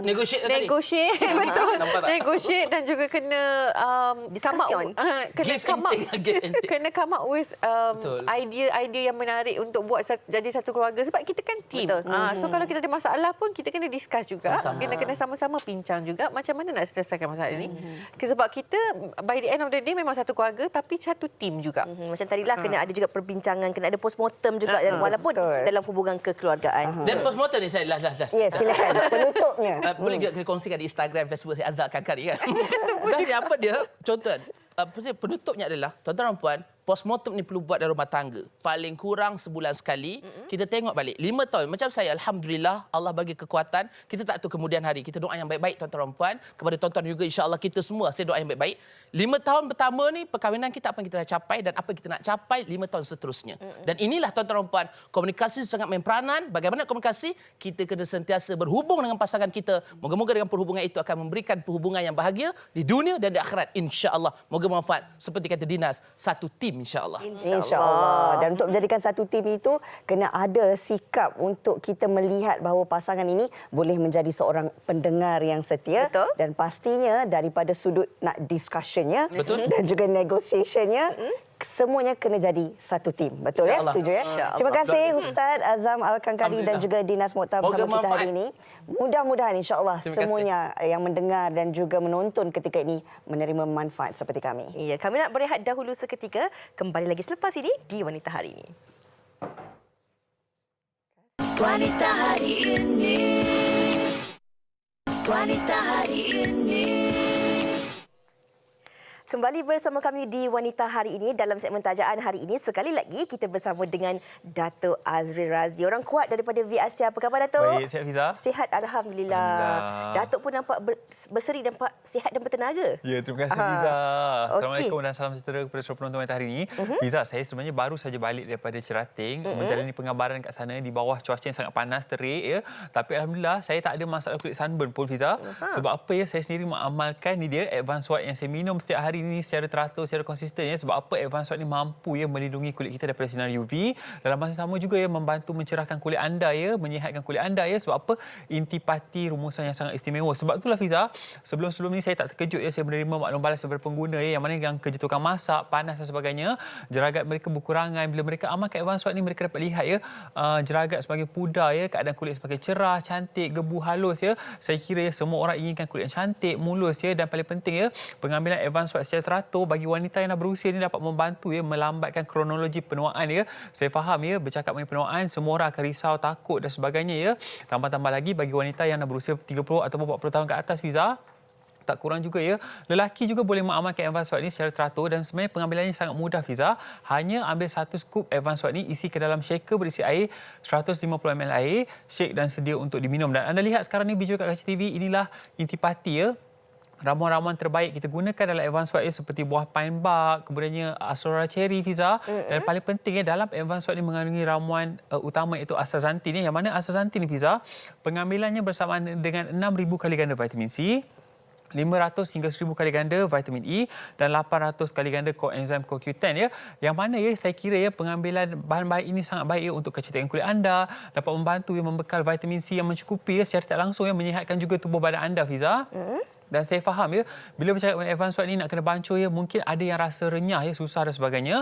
Negotiate betul. Nampak tak? Negotiate dan juga kena Discussion. kena come up with Betul. idea yang menarik untuk buat jadi satu keluarga sebab kita kan team. So kalau kita ada masalah pun kita kena discuss juga, kena sama-sama bincang juga macam mana nak selesaikan masalah ini. Sebab kita by the end of the day memang satu keluarga tapi satu team juga. Macam tadilah kena ada juga perbincangan, kena ada postmortem juga walaupun dalam hubungan kekeluargaan. Dan postmortem ni saya last. Ya, silakan. Penutupnya. Boleh juga kita kongsikan di Instagram, Facebook saya Azhar Kankari kan. Dan apa dia? Contoh penutupnya adalah tuan-tuan dan puan, postmortem ni perlu buat dalam rumah tangga. Paling kurang sebulan sekali, kita tengok balik. 5 tahun. Macam saya, Alhamdulillah, Allah bagi kekuatan. Kita tak tahu kemudian hari. Kita doa yang baik-baik, tuan-tuan dan puan. Kepada tuan-tuan juga, insya-Allah kita semua, saya doa yang baik-baik. 5 tahun pertama ni, perkahwinan kita, apa yang kita dah capai dan apa yang kita nak capai 5 tahun seterusnya. Dan inilah, tuan-tuan dan puan, komunikasi sangat main peranan. Bagaimana komunikasi? Kita kena sentiasa berhubung dengan pasangan kita. Moga-moga dengan perhubungan itu akan memberikan perhubungan yang bahagia di dunia dan di akhirat. Insya-Allah. Moga manfaat. Seperti kata Dinas, satu tim insya-Allah. InsyaAllah. Dan untuk menjadikan satu tim itu, kena ada sikap untuk kita melihat bahawa pasangan ini boleh menjadi seorang pendengar yang setia. Betul. Dan pastinya daripada sudut nak discussionnya Betul. dan juga negotiationnya, semuanya kena jadi satu tim. Betul ya? InsyaAllah. Setuju ya? Terima kasih Ustaz Azam Al-Kankari dan juga Dinas Mokhtar bersama Moga kita hari manfaat. ini. Mudah-mudahan insya-Allah Terima kasih. semuanya yang mendengar dan juga menonton ketika ini menerima manfaat seperti kami. Ya, kami nak berehat dahulu seketika. Kembali lagi selepas ini di Wanita Hari Ini. Wanita hari ini. Wanita hari ini. Kembali bersama kami di Wanita Hari Ini dalam segmen tajaan hari ini. Sekali lagi kita bersama dengan Dato' Azri Razi. Orang kuat daripada V Asia. Apa khabar, Dato'? Baik, sihat Fiza? Sihat, Alhamdulillah. Dato' pun nampak berseri, nampak sihat dan bertenaga. Ya, terima kasih Fiza. Assalamualaikum dan salam sejahtera kepada seluruh penonton Wanita Hari Ini. Fiza, saya sebenarnya baru saja balik daripada Cerating, menjalani pengabaran kat sana di bawah cuaca yang sangat panas, terik ya. Tapi alhamdulillah saya tak ada masalah kulit sunburn pun Fiza. Sebab apa ya, saya sendiri mengamalkan ni dia advance white yang saya minum setiap hari ini secara teratur, secara konsisten ya. Sebab apa advance white ni mampu ya melindungi kulit kita daripada sinar UV. Dalam masa sama juga ya membantu mencerahkan kulit anda ya, menyihatkan kulit anda ya. Sebab apa? Intipati rumusan yang sangat istimewa. Sebab itulah Fiza, sebelum-sebelum ni saya tak terkejut ya saya menerima maklum balas daripada pengguna ya, yang mana yang kerja tukang masak, panas dan sebagainya, jeragat mereka berkurangan. Bila mereka amalkan advance white ni, mereka dapat lihat ya jeragat sebagai pudar ya, keadaan kulit sebagai cerah, cantik, gebu, halus ya. Saya kira ya semua orang inginkan kulit yang cantik, mulus ya, dan paling penting ya pengambilan advance white secara teratur bagi wanita yang dah berusia ni dapat membantu ya melambatkan kronologi penuaan ya. Saya faham ya bercakap mengenai penuaan semua orang akan risau, takut dan sebagainya ya. Tambah-tambah lagi bagi wanita yang dah berusia 30 ataupun 40 tahun ke atas Fiza, tak kurang juga ya. Lelaki juga boleh mengamalkan advance white ni secara teratur dan sebenarnya pengambilannya sangat mudah Fiza. Hanya ambil 1 skop advance white ni, isi ke dalam shaker berisi air 150 ml air, shake dan sedia untuk diminum. Dan anda lihat sekarang ni video kat kaca TV, inilah intipati ya. Ramuan-ramuan terbaik kita gunakan dalam advance white seperti buah pine bark, kemudiannya aslora cherry Fiza. Dan paling penting dalam advance white ni mengandungi ramuan utama iaitu astaxanthin yang mana astaxanthin ni Fiza pengambilannya bersamaan dengan 6,000 kali ganda vitamin C, 500 hingga 1,000 kali ganda vitamin E dan 800 kali ganda coenzim CoQ10 ya. Yang mana ya saya kira ya pengambilan bahan baik ini sangat baik ya untuk kecantikan kulit anda, dapat membantu ya membekal vitamin C yang mencukupi ya secara tak langsung ya menyihatkan juga tubuh badan anda Fiza. Dan saya faham ya, bila bercakap mengenai advance white ni nak kena bancuh ya, mungkin ada yang rasa renyah ya, susah dan sebagainya.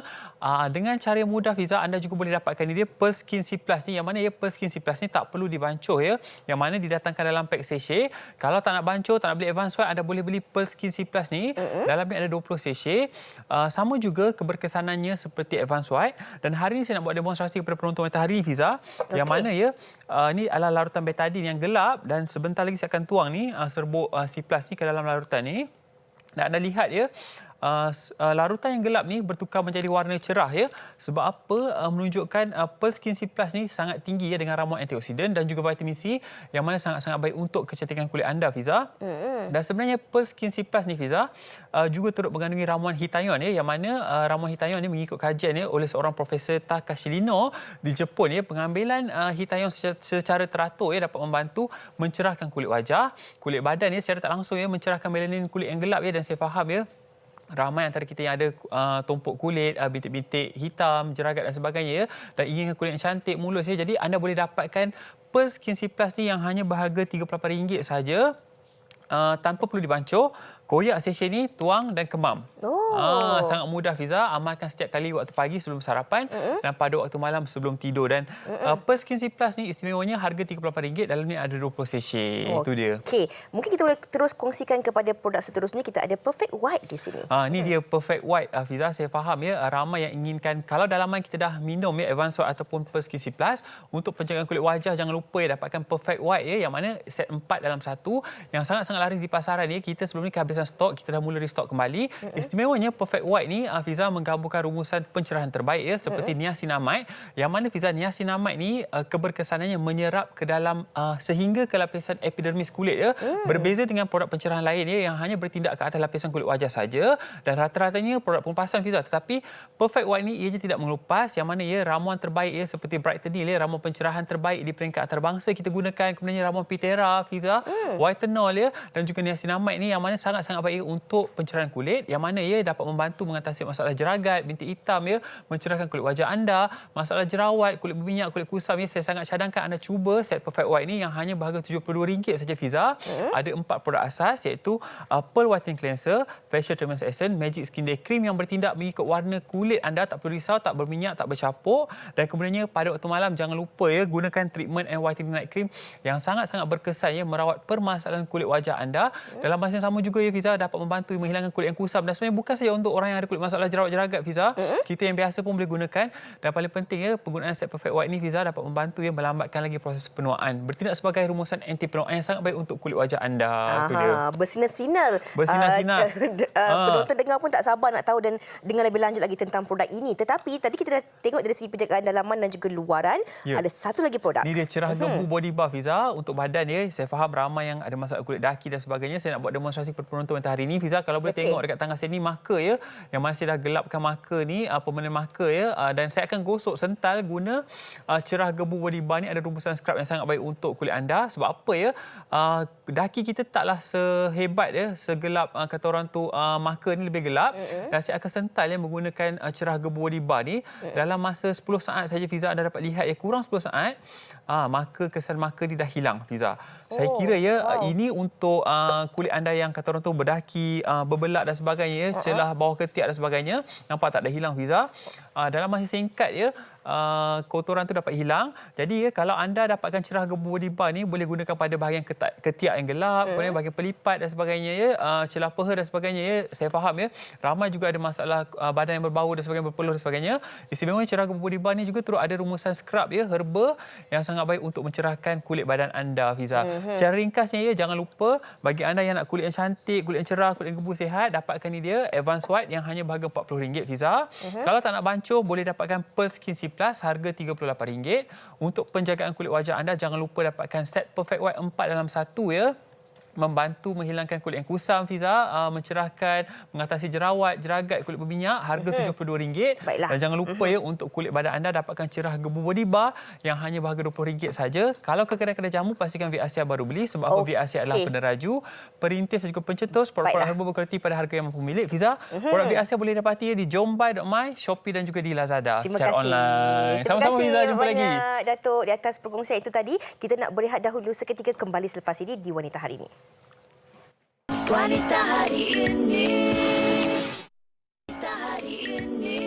Dengan cara yang mudah Fiza, anda juga boleh dapatkan ni dia Pearl Skin C Plus ni, yang mana ya Pearl Skin C Plus ni tak perlu dibancuh ya, yang mana didatangkan dalam pack sachet. Kalau tak nak bancuh, tak nak beli advance white, anda boleh beli Pearl Skin C Plus ni. Dalam ni ada 20 sachet. Sama juga keberkesanannya seperti advance white. Dan hari ini saya nak buat demonstrasi kepada penonton Wanita Hari ini Fiza, yang mana ya ni adalah larutan betadine yang gelap dan sebentar lagi saya akan tuang ni serbuk C Plus ni ke dalam larutan ni. Dan anda lihat ya, larutan yang gelap ni bertukar menjadi warna cerah ya. Sebab apa? Menunjukkan Pearl Skin C Plus ni sangat tinggi ya dengan ramuan antioksidan dan juga vitamin C yang mana sangat-sangat baik untuk kecantikan kulit anda, Fiza. Dan sebenarnya Pearl Skin C Plus ni, Fiza, juga turut mengandungi ramuan hitayon ya, yang mana ramuan hitayon ni mengikut kajian ya oleh seorang Profesor Takashi Lino di Jepun ya, pengambilan hitayon secara teratur ya dapat membantu mencerahkan kulit wajah, kulit badan ya secara tak langsung ya, mencerahkan melanin kulit yang gelap ya. Dan saya faham ya, ramai antara kita yang ada tumpuk kulit, bintik-bintik hitam, jeragat dan sebagainya ya, dan inginkan kulit yang cantik, mulus ya. Jadi anda boleh dapatkan Pearl Skin C Plus ni yang hanya berharga RM38 saja, tanpa perlu dibancuh. Koyak session ni, tuang dan kemam. Sangat mudah, Fiza. Amalkan setiap kali waktu pagi sebelum sarapan dan pada waktu malam sebelum tidur. Dan Pearl Skin C Plus ni istimewanya harga RM38. Dalam ni ada 20 session. Itu dia. Okey, mungkin kita boleh terus kongsikan kepada produk seterusnya. Kita ada Perfect White di sini. Ni dia Perfect White, Fiza. Saya faham ya, ramai yang inginkan kalau dalaman kita dah minum ya Advanced White ataupun Pearl Skin C Plus, untuk penjagaan kulit wajah jangan lupa ya dapatkan Perfect White ya, yang mana set 4 dalam 1 yang sangat-sangat laris di pasaran ya. Kita sebelum ni kehabisan stok, kita dah mula restock kembali. Istimewanya Perfect White ni, Fiza, menggabungkan rumusan pencerahan terbaik ya, seperti niacinamide, yang mana, Fiza, niacinamide ni keberkesanannya menyerap ke dalam sehingga ke lapisan epidermis kulit ya. Berbeza dengan produk pencerahan lain ya yang hanya bertindak ke atas lapisan kulit wajah saja, dan rata-ratanya produk pengupasan, Fiza. Tetapi Perfect White ni ianya tidak mengelupas, yang mana ya ramuan terbaik ya seperti Brightening ya, ramuan pencerahan terbaik di peringkat antarabangsa kita gunakan. Kemudian ramuan Pitera, Fiza, Whitenol ya, dan juga niacinamide ni yang mana sangat-sangat baik untuk pencerahan kulit, yang mana ia dapat membantu mengatasi masalah jeragat, bintik hitam ya, mencerahkan kulit wajah anda, masalah jerawat, kulit berminyak, kulit kusam ya. Saya sangat cadangkan anda cuba set Perfect White ni yang hanya berharga RM72 saja, Fiza. Ada 4 produk asas, iaitu Pearl Whitening Cleanser, Facial Treatment Essence, Magic Skin Day Cream yang bertindak mengikut warna kulit anda, tak perlu risau, tak berminyak, tak bercapuk. Dan kemudiannya pada waktu malam jangan lupa ya gunakan Treatment and Whitening Night Cream yang sangat-sangat berkesan ya merawat permasalahan kulit wajah anda. Dalam masa yang sama juga ya, Fiza, dapat membantu menghilangkan kulit yang kusam. Dan sebenarnya bukan saja untuk orang yang ada kulit masalah jerawat-jeragat, Fiza. Kita yang biasa pun boleh gunakan. Dan paling penting ya, penggunaan set Perfect White ni, Fiza, dapat membantu ya melambatkan lagi proses penuaan. Bertindak sebagai rumusan anti penuaan yang sangat baik untuk kulit wajah anda. Itu dia. Bersinar-sinar. Bersinar-sinar. Penonton dengar pun tak sabar nak tahu dan dengar lebih lanjut lagi tentang produk ini. Tetapi tadi kita dah tengok dari segi penjagaan dalaman dan juga luaran. Ada satu lagi produk. Ni dia cerah gembu body buff, Fiza, untuk badan ya. Saya faham ramai yang ada masalah kulit daki dan sebagainya. Saya nak buat demonstrasi kepada penonton hari ini, Fiza. Kalau boleh tengok dekat tangan saya ni marker ya, yang mana saya dah gelapkan marker ni, permanent marker ya, dan saya akan gosok sental guna cerah gembu body bar ni. Ada rumusan scrub yang sangat baik untuk kulit anda. Sebab apa ya, daki kita taklah sehebat ya, segelap kata orang tu marker ni lebih gelap. Dan saya akan sental ya menggunakan cerah gembu body bar ni dalam masa 10 saat saja, Fiza. Anda dapat lihat ya, kurang 10 saat kesan marker ni dah hilang, Fiza. Saya kira ya, ini untuk kulit anda yang kata orang tu berdaki, berbelak dan sebagainya ya, celah bawah ketiak dan sebagainya, nampak tak dah hilang, Fiza. Dalam masa singkat ya, kotoran tu dapat hilang. Jadi ya, kalau anda dapatkan cerah gembu body bar ni, boleh gunakan pada bahagian ketiak yang gelap, kemudian bahagian pelipat dan sebagainya ya, celah peha dan sebagainya ya. Saya faham ya, ramai juga ada masalah badan yang berbau dan sebagainya, berpeluh dan sebagainya. Istimewanya cerah gembu body bar ni juga turut ada rumusan scrub ya, herba yang sangat baik untuk mencerahkan kulit badan anda, Fiza. Secara ringkasnya ya, jangan lupa bagi anda yang nak kulit yang cantik, kulit yang cerah, kulit yang gembu sihat, dapatkan ni dia Advanced White yang hanya berharga RM40, Fiza. Kalau tak nak bancuh, boleh dapatkan Pearl Skin C Plus harga RM38. Untuk penjagaan kulit wajah anda, jangan lupa dapatkan set Perfect White 4 dalam 1 ya. Membantu menghilangkan kulit yang kusam, Fiza, mencerahkan, mengatasi jerawat, jeragat, kulit berminyak, harga RM72. Baiklah. Dan jangan lupa ya, untuk kulit badan anda dapatkan cerah gembu body bar yang hanya berharga RM20 saja. Kalau ke kedai-kedai jamu, pastikan V Asia baru beli, sebab V Asia adalah peneraju, perintis dan juga pencetus produk-produk herba berkualiti pada harga yang mampu milik, Fiza. Produk V Asia boleh dapati di Jombai.my, Shopee dan juga di Lazada secara online. Sama-sama, Fiza, jumpa lagi. Terima kasih banyak, Datuk, di atas perkongsian itu tadi. Kita nak berehat dahulu seketika, kembali selepas ini di Wanita Hari Ini. Wanita hari ini. Wanita hari ini.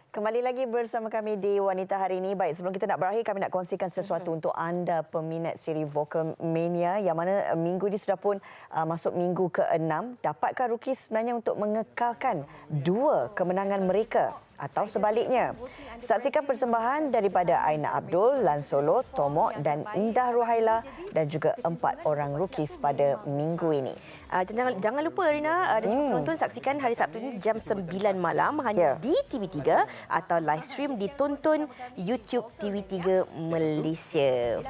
Kembali lagi bersama kami di Wanita Hari Ini. Baik, sebelum kita nak berakhir, kami nak kongsikan sesuatu untuk anda peminat siri Vocal Mania, yang mana minggu ini sudah pun masuk minggu ke-6. Dapatkan rookies sebenarnya untuk mengekalkan 2 kemenangan mereka atau sebaliknya. Saksikan persembahan daripada Aina Abdul, Lan Solo, Tomok dan Indah Ruhaila dan juga 4 orang rookies pada minggu ini. Jangan lupa Rina dan juga penonton saksikan hari Sabtu ini jam 9 malam hanya di TV3 atau live stream ditonton YouTube TV3 Malaysia.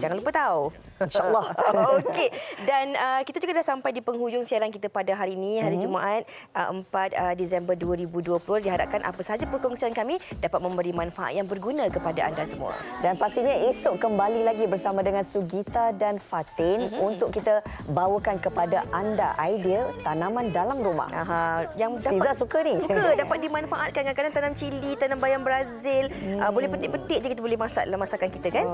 Jangan lupa tahu. InsyaAllah. Okey. Dan kita juga dah sampai di penghujung siaran kita pada hari ini, hari Jumaat 4 Disember 2020. Diharapkan apa sahaja perkongsian kami dapat memberi manfaat yang berguna kepada anda semua. Dan pastinya esok kembali lagi bersama dengan Sugita dan Fatin untuk kita bawakan kepada anda idea tanaman dalam rumah. Yang Fiza suka ni. Suka dapat dimanfaatkan. Kadang-kadang tanam cili, tanam bayam Brazil, boleh petik-petik je kita boleh masak dalam masakan kita kan.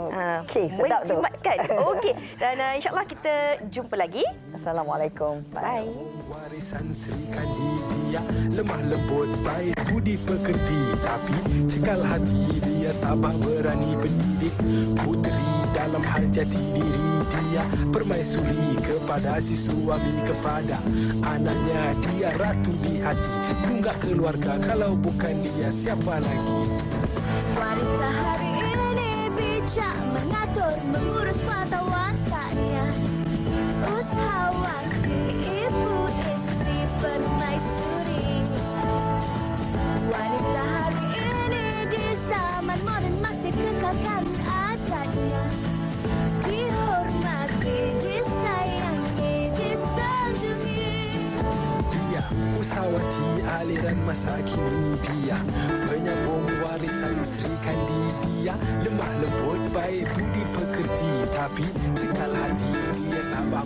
Okey, sedap tu. Menjimatkan. Okey. Dan insyaAllah kita jumpa lagi. Assalamualaikum. Bye. Warisan Sri Kandi dia lemah lembut baik budi pekerti, tapi cekal hati dia tabah berani pendidik. Puteri dalam hal jati diri dia permaisuri kepada si suami, kepada anaknya dia ratu di hati. Tunggak keluarga, kalau bukan dia siapa lagi? Wanita hari ini bijak mengatur, mengurus mata wataknya. Usahawan, ibu istri permaisuri. Wanita hari ini di zaman moden masih kekalkan adatnya. Dihormati, disayangi, disanjungi. Dia usahawati aliran masa kini, dia penyambung warisan Sri Kandi dia lemah lembut baik budi pekerti, tapi cekal hati dia tabah